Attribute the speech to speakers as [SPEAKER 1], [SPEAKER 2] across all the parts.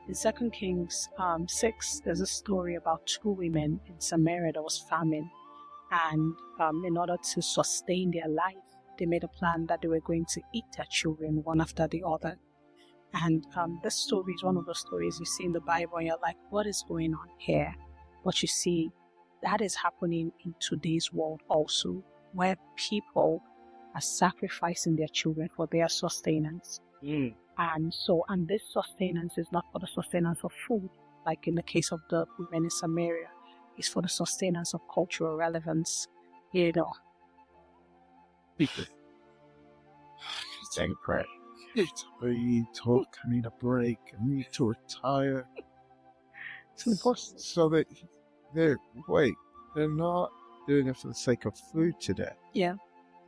[SPEAKER 1] In 2 Kings 6, there's a story about two women in Samaria that was famine. And in order to sustain their life, they made a plan that they were going to eat their children one after the other. And this story is one of the stories you see in the Bible, and you're like, what is going on here? But you see, that is happening in today's world also, where people are sacrificing their children for their sustenance. And this sustenance is not for the sustenance of food, like in the case of the women in Samaria. It's for the sustenance of cultural relevance, you know.
[SPEAKER 2] People. Take a break. We talk. I need a break. I need to retire. So that they're not doing it for the sake of food today.
[SPEAKER 1] Yeah.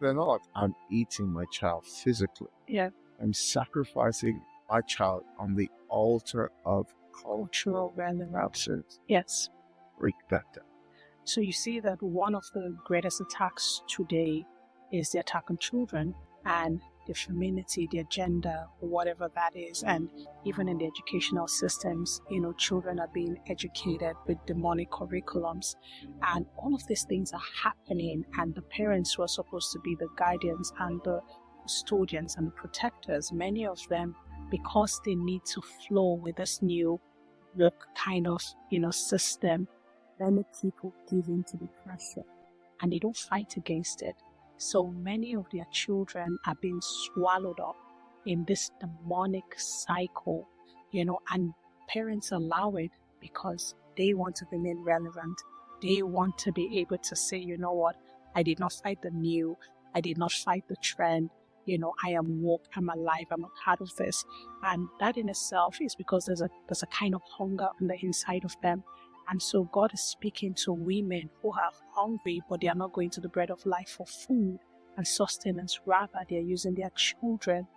[SPEAKER 2] They're not like, I'm eating my child physically.
[SPEAKER 1] Yeah.
[SPEAKER 2] I'm sacrificing my child on the altar of
[SPEAKER 1] cultural relevance. Yes.
[SPEAKER 2] Break that down.
[SPEAKER 1] So you see that one of the greatest attacks today is the attack on children and their femininity, their gender, whatever that is. And even in the educational systems, children are being educated with demonic curriculums. And all of these things are happening. And the parents who are supposed to be the guardians and the custodians and the protectors, many of them, because they need to flow with this new kind of, system, many people give in to the pressure and they don't fight against it. So many of their children are being swallowed up in this demonic cycle, and parents allow it because they want to remain relevant. They want to be able to say, you know what, I did not fight the new, I did not fight the trend, I am woke, I'm alive, I'm a part of this. And that in itself is because there's a kind of hunger on the inside of them. And so God is speaking to women who are hungry, but they are not going to the bread of life for food and sustenance. Rather, they are using their children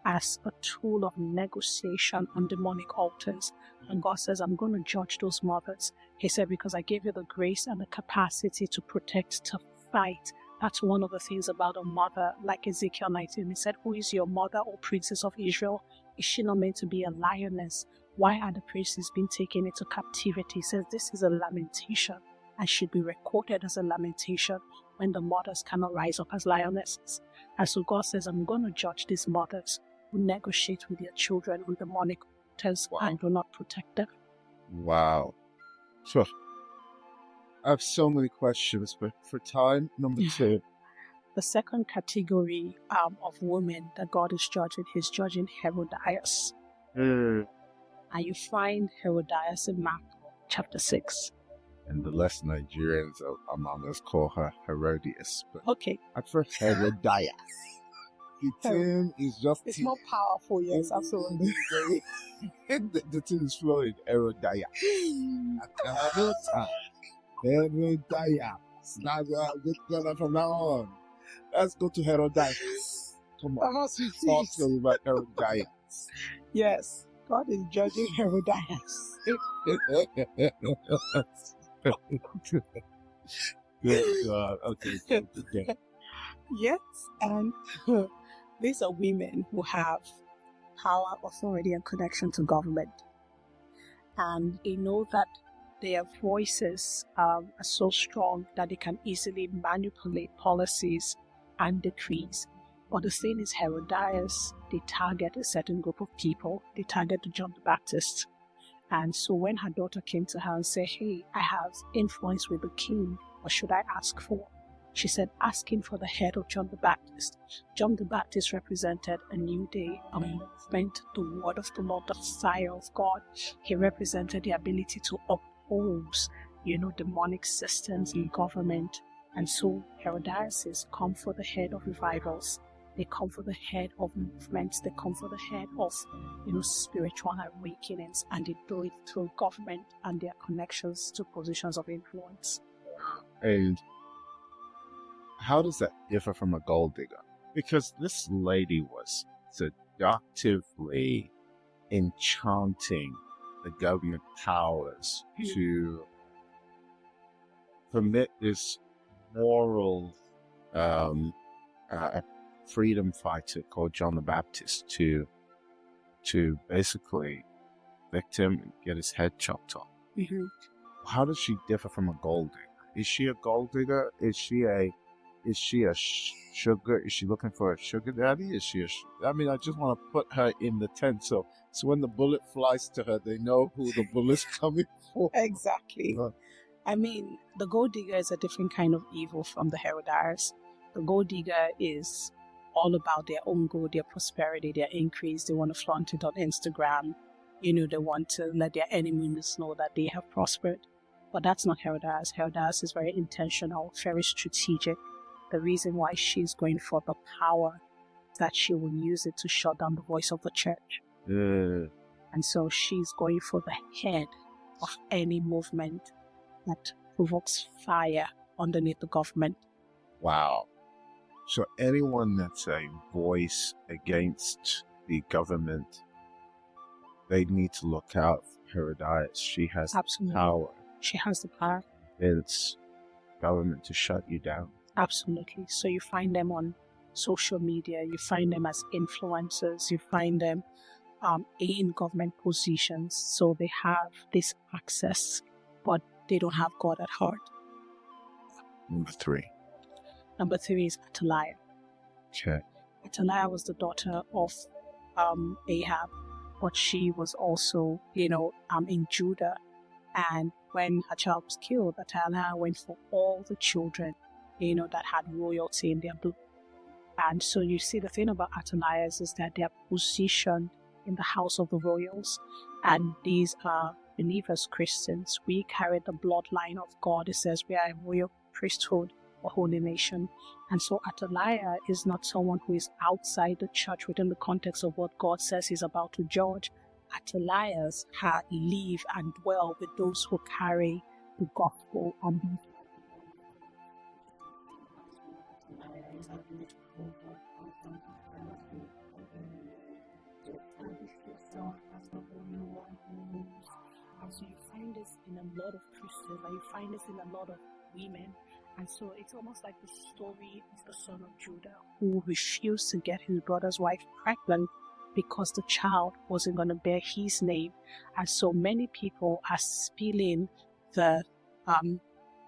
[SPEAKER 1] as a tool of negotiation on demonic altars. And God says, I'm going to judge those mothers. He said, because I gave you the grace and the capacity to protect, to fight. That's one of the things about a mother, like Ezekiel 19. He said, who is your mother, O princess of Israel? Is she not meant to be a lioness? Why are the princes being taken into captivity? He says this is a lamentation and should be recorded as a lamentation when the mothers cannot rise up as lionesses. And so God says, I'm going to judge these mothers who negotiate with their children on demonic altars and do not protect them.
[SPEAKER 2] Wow. So, I have so many questions, but for time, number 2.
[SPEAKER 1] The second category of women that God is judging, he's judging Herodias. And you find Herodias in Mark chapter 6.
[SPEAKER 2] And the less Nigerians among us call her Herodias. But
[SPEAKER 1] okay.
[SPEAKER 2] At first, Herodias. The term is just...
[SPEAKER 1] It's more powerful, yes, absolutely.
[SPEAKER 2] the term is flowing, Herodias. Herodias. From now on. Let's go to Herodias. Come on. Talk to me about Herodias.
[SPEAKER 1] Yes. God is judging Herodias.
[SPEAKER 2] Good God. Okay.
[SPEAKER 1] Yes, and these are women who have power, authority, and connection to government. And they know that their voices are so strong that they can easily manipulate policies and decrees. But the thing is, Herodias, they target a certain group of people. They target John the Baptist. And so when her daughter came to her and said, hey, I have influence with the king, what should I ask for? She said, asking for the head of John the Baptist. John the Baptist represented a new day, a movement, the word of the Lord, the fire of God. He represented the ability to oppose, demonic systems in government. And so Herodias says, come for the head of revivals. They come for the head of movements. They come for the head of, spiritual awakenings. And they do it through government and their connections to positions of influence.
[SPEAKER 2] And how does that differ from a gold digger? Because this lady was seductively enchanting the government powers to permit this moral freedom fighter called John the Baptist to basically victim and get his head chopped off.
[SPEAKER 1] Mm-hmm.
[SPEAKER 2] How does she differ from a gold digger? Is she a gold digger? Is she a sugar? Is she looking for a sugar daddy? I mean, I just want to put her in the tent so when the bullet flies to her, they know who the bullet's coming for.
[SPEAKER 1] Exactly. I mean, the gold digger is a different kind of evil from the Herodias. The gold digger is all about their own good, their prosperity, their increase. They want to flaunt it on Instagram. They want to let their enemies know that they have prospered. But that's not Herodias. Herodias is very intentional, very strategic. The reason why she's going for the power is that she will use it to shut down the voice of the church. And so she's going for the head of any movement that provokes fire underneath the government.
[SPEAKER 2] Wow. So anyone that's a voice against the government, they need to look out for Herodias. She has
[SPEAKER 1] Absolutely.
[SPEAKER 2] power.
[SPEAKER 1] She has the power.
[SPEAKER 2] It's government to shut you down.
[SPEAKER 1] Absolutely. So you find them on social media, you find them as influencers, you find them in government positions. So they have this access, but they don't have God at heart.
[SPEAKER 2] Number three
[SPEAKER 1] is Athaliah.
[SPEAKER 2] Okay.
[SPEAKER 1] Athaliah was the daughter of Ahab, but she was also, in Judah. And when her child was killed, Athaliah went for all the children, that had royalty in their blood. And so you see, the thing about Athaliahs is that they are positioned in the house of the royals. And these are believers, Christians. We carry the bloodline of God. It says we are a royal priesthood, a holy nation. And so Athaliah is not someone who is outside the church within the context of what God says he's about to judge. Athaliahs live and dwell with those who carry the gospel and so you find this in a lot of Christians, and you find this in a lot of women. And so it's almost like the story of the son of Judah who refused to get his brother's wife pregnant because the child wasn't going to bear his name. And so many people are spilling the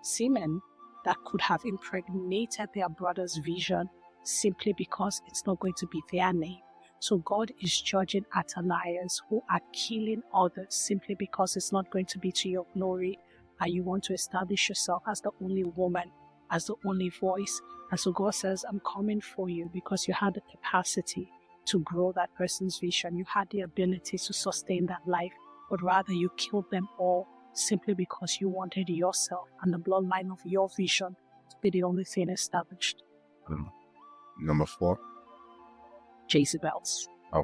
[SPEAKER 1] semen that could have impregnated their brother's vision simply because it's not going to be their name. So God is judging Athaliahs who are killing others simply because it's not going to be to your glory, and you want to establish yourself as the only woman, as the only voice. And so God says, I'm coming for you because you had the capacity to grow that person's vision. You had the ability to sustain that life, but rather you killed them all simply because you wanted yourself and the bloodline of your vision to be the only thing established.
[SPEAKER 2] Number 4.
[SPEAKER 1] Jezebels.
[SPEAKER 2] Oh.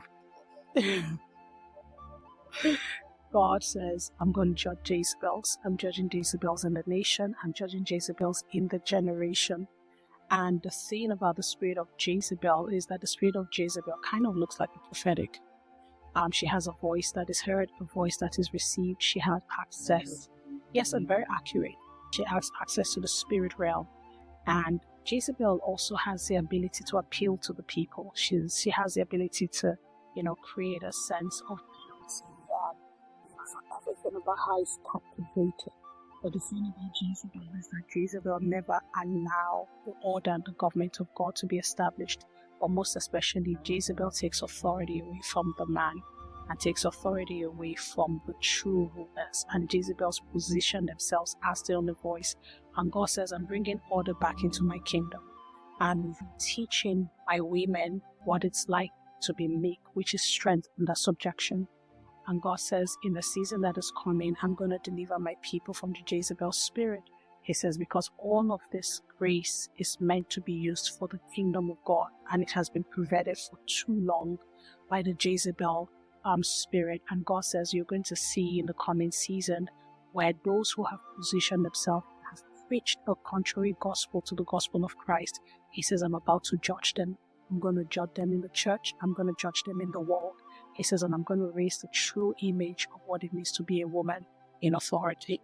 [SPEAKER 1] God says, I'm going to judge Jezebels. I'm judging Jezebels in the nation. I'm judging Jezebels in the generation. And the thing about the spirit of Jezebel is that the spirit of Jezebel kind of looks like a prophetic. She has a voice that is heard, a voice that is received. She has access. Yes, and very accurate. She has access to the spirit realm. And Jezebel also has the ability to appeal to the people. She has the ability to, create a sense of everything about her is captivated. But the thing about Jezebel is that Jezebel never allowed the order and the government of God to be established. But most especially, Jezebel takes authority away from the man and takes authority away from the true rulers. And Jezebels position themselves as the only voice. And God says, I'm bringing order back into my kingdom. And teaching my women what it's like to be meek, which is strength under subjection. And God says, in the season that is coming, I'm going to deliver my people from the Jezebel spirit. He says, because all of this grace is meant to be used for the kingdom of God, and it has been perverted for too long by the Jezebel spirit. And God says, you're going to see in the coming season where those who have positioned themselves have preached a contrary gospel to the gospel of Christ. He says, I'm about to judge them. I'm going to judge them in the church. I'm going to judge them in the world. He says, and I'm going to raise the true image of what it means to be a woman in authority.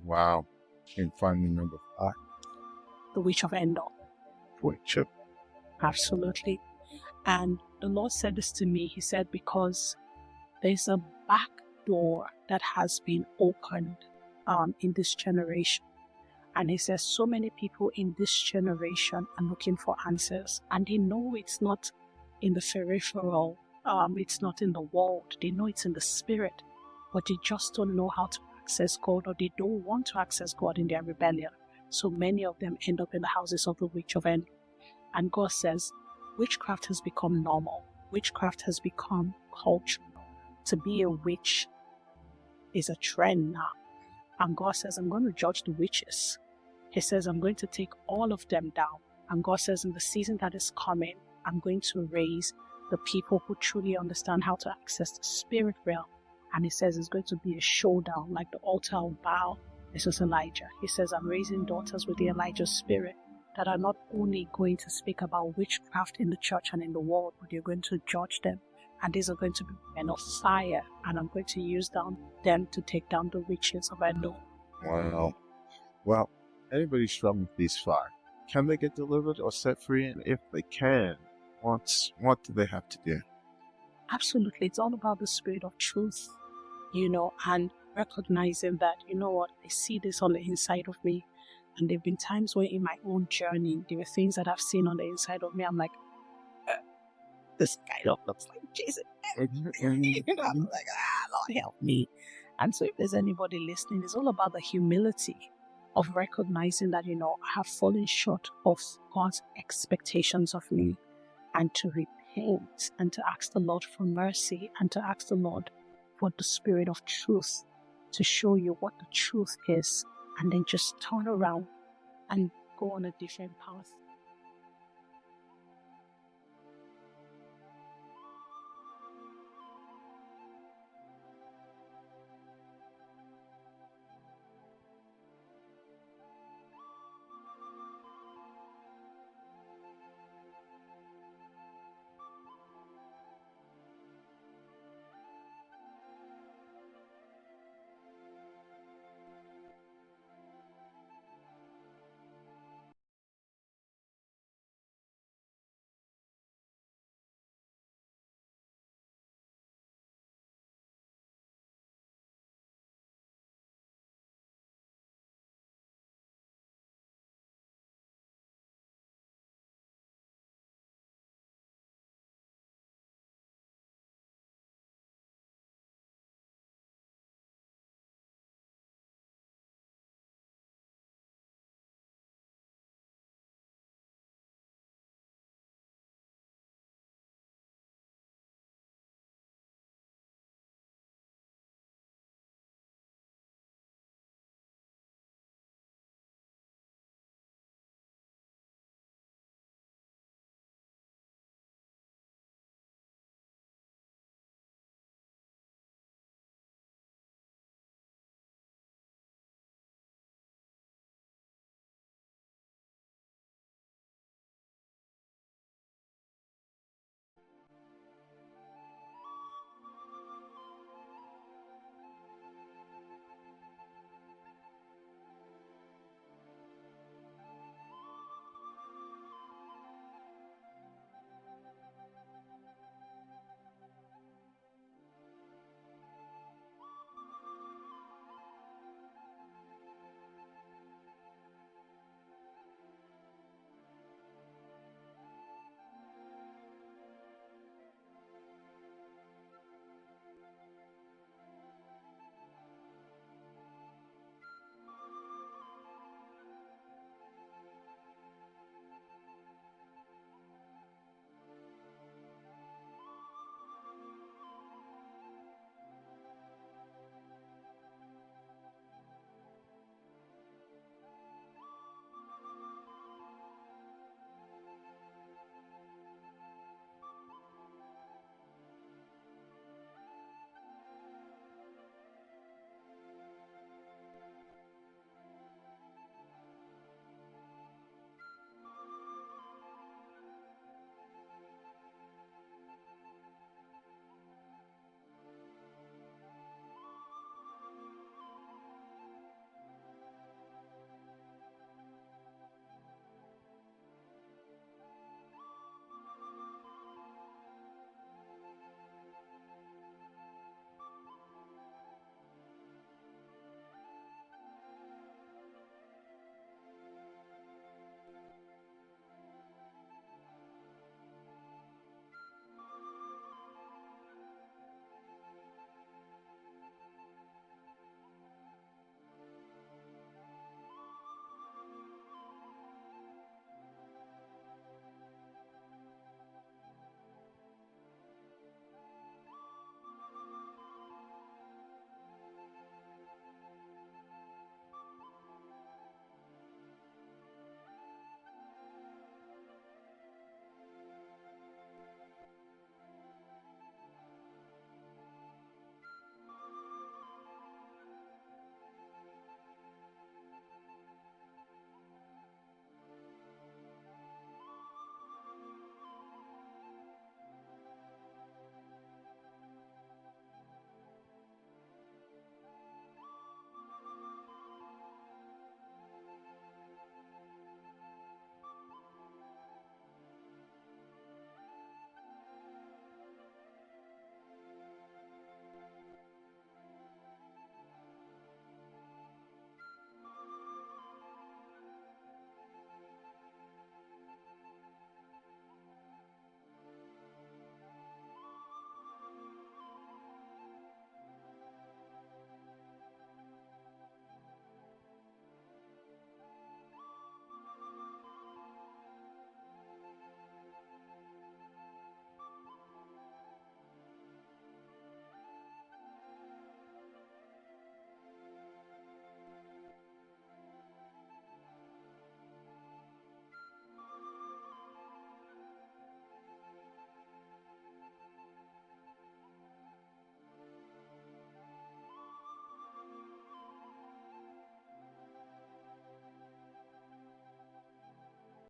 [SPEAKER 2] Wow. And finally, number 5.
[SPEAKER 1] The witch of Endor.
[SPEAKER 2] Witch of.
[SPEAKER 1] Absolutely. And the Lord said this to me. He said, because there's a back door that has been opened in this generation. And he says so many people in this generation are looking for answers, and they know it's not in the peripheral, it's not in the world. They know it's in the spirit, but they just don't know how to access God, or they don't want to access God in their rebellion. So many of them end up in the houses of the witch of Endor. And God says, witchcraft has become normal. Witchcraft has become cultural. To be a witch is a trend now. And God says, I'm going to judge the witches. He says, I'm going to take all of them down. And God says, in the season that is coming, I'm going to raise the people who truly understand how to access the spirit realm. And he says, it's going to be a showdown like the altar of Baal. This was Elijah. He says, I'm raising daughters with the Elijah spirit that are not only going to speak about witchcraft in the church and in the world, but you're going to judge them. And these are going to be men of fire. And I'm going to use them to take down the witches of Endor.
[SPEAKER 2] Wow. Well, anybody struggling with these 5, can they get delivered or set free? And if they can, what do they have to do?
[SPEAKER 1] Absolutely. It's all about the spirit of truth, and recognizing that, I see this on the inside of me. And there have been times where in my own journey, there were things that I've seen on the inside of me. I'm like, this kind of looks like Jesus. I'm like, Lord help me. And so if there's anybody listening, it's all about the humility of recognizing that, I have fallen short of God's expectations of me, and to repent and to ask the Lord for mercy and to ask the Lord for the spirit of truth to show you what the truth is, and then just turn around and go on a different path.